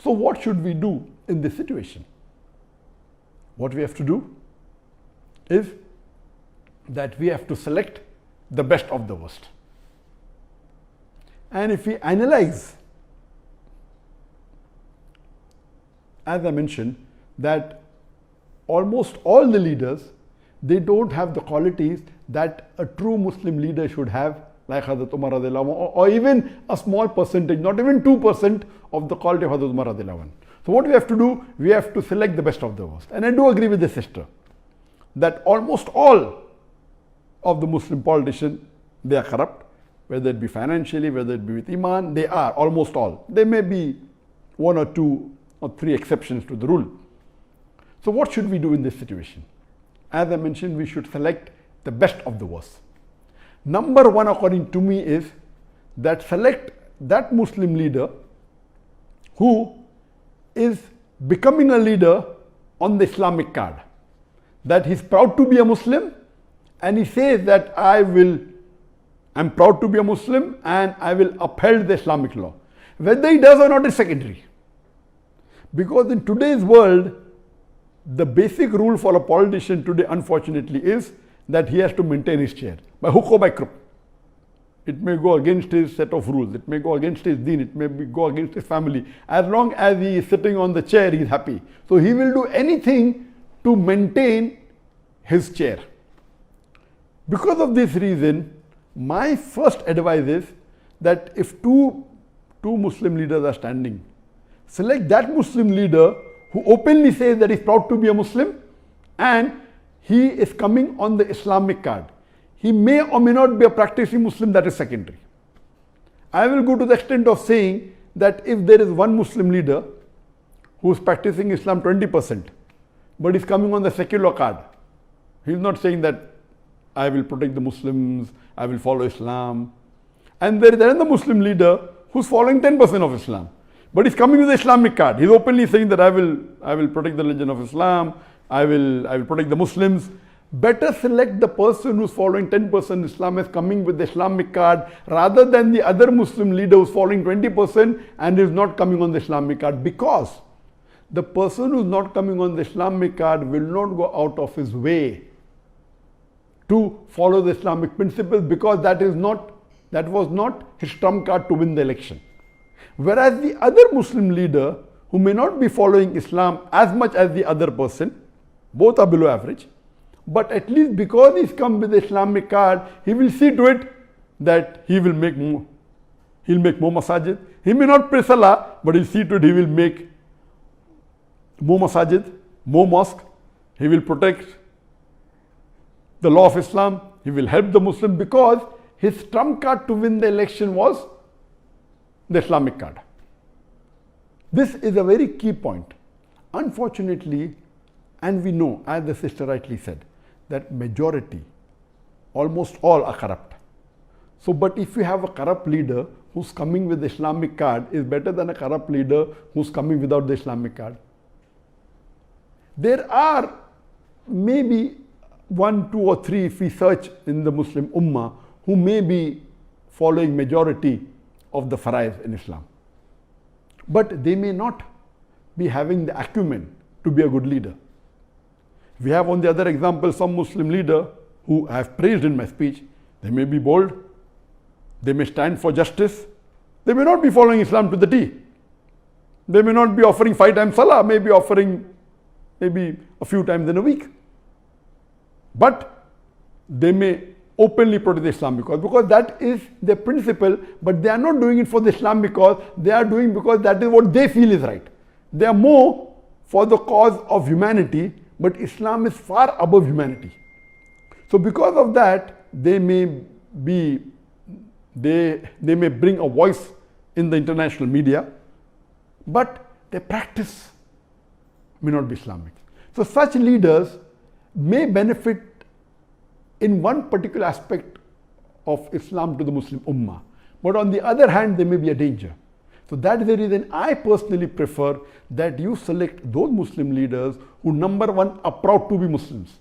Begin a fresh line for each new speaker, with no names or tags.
So what should we do in this situation? What we have to do is that we have to select the best of the worst. And if we analyze, as I mentioned, that almost all the leaders, they don't have the qualities that a true Muslim leader should have, like Hazrat Umar radiallahu anhu, or even a small percentage, not even 2% of the quality of Hazrat Umar radiallahu anhu. So what we have to do, we have to select the best of the worst. And I do agree with the sister that almost all of the Muslim politicians, they are corrupt, whether it be financially, whether it be with Iman, they are almost all. There may be 1 or 2 or 3 exceptions to the rule. So what should we do in this situation? As I mentioned, we should select the best of the worst. Number 1, according to me, is that select that Muslim leader who is becoming a leader on the Islamic card. That he's proud to be a Muslim and he says that I'm proud to be a Muslim and I will uphold the Islamic law. Whether he does or not is secondary. Because in today's world, the basic rule for a politician today, unfortunately, is that he has to maintain his chair by hook or by crook. It may go against his set of rules, it may go against his deen, it may go against his family. As long as he is sitting on the chair, he is happy. So he will do anything to maintain his chair. Because of this reason, my first advice is that if two Muslim leaders are standing, select that Muslim leader who openly says that he's proud to be a Muslim and he is coming on the Islamic card. He may or may not be a practicing Muslim, that is secondary. I will go to the extent of saying that if there is one Muslim leader who is practicing Islam 20%, but is coming on the secular card, he is not saying that I will protect the Muslims, I will follow Islam. And there is another Muslim leader who is following 10% of Islam, but is coming with the Islamic card. He is openly saying that I will protect the religion of Islam, I will protect the Muslims. Better select the person who is following 10% Islam as coming with the Islamic card rather than the other Muslim leader who is following 20% and is not coming on the Islamic card, because the person who is not coming on the Islamic card will not go out of his way to follow the Islamic principles, because that was not his trump card to win the election. Whereas the other Muslim leader who may not be following Islam as much as the other person, both are below average, but at least because he's come with the Islamic card, he will see to it that he'll make more masajid. He may not pray salah, but he'll see to it he will make more masajid, more mosque. He will protect the law of Islam. He will help the Muslim, because his trump card to win the election was the Islamic card. This is a very key point. Unfortunately, and we know, as the sister rightly said, that majority, almost all are corrupt. So, but if you have a corrupt leader who's coming with the Islamic card, is better than a corrupt leader who's coming without the Islamic card. There are maybe 1, 2 or 3, if we search in the Muslim Ummah, who may be following majority of the faraiz in Islam. But they may not be having the acumen to be a good leader. We have on the other example some Muslim leader who I have praised in my speech. They may be bold, they may stand for justice, they may not be following Islam to the T. They may not be offering 5 times salah, may be offering maybe a few times in a week. But they may openly protect the Islam because that is their principle, but they are not doing it for the Islam because they are doing because that is what they feel is right. They are more for the cause of humanity, but Islam is far above humanity. So because of that, they may bring a voice in the international media, but their practice may not be Islamic. So such leaders may benefit in one particular aspect of Islam to the Muslim Ummah, but on the other hand, they may be a danger. So that is the reason I personally prefer that you select those Muslim leaders who, number one, are proud to be Muslims.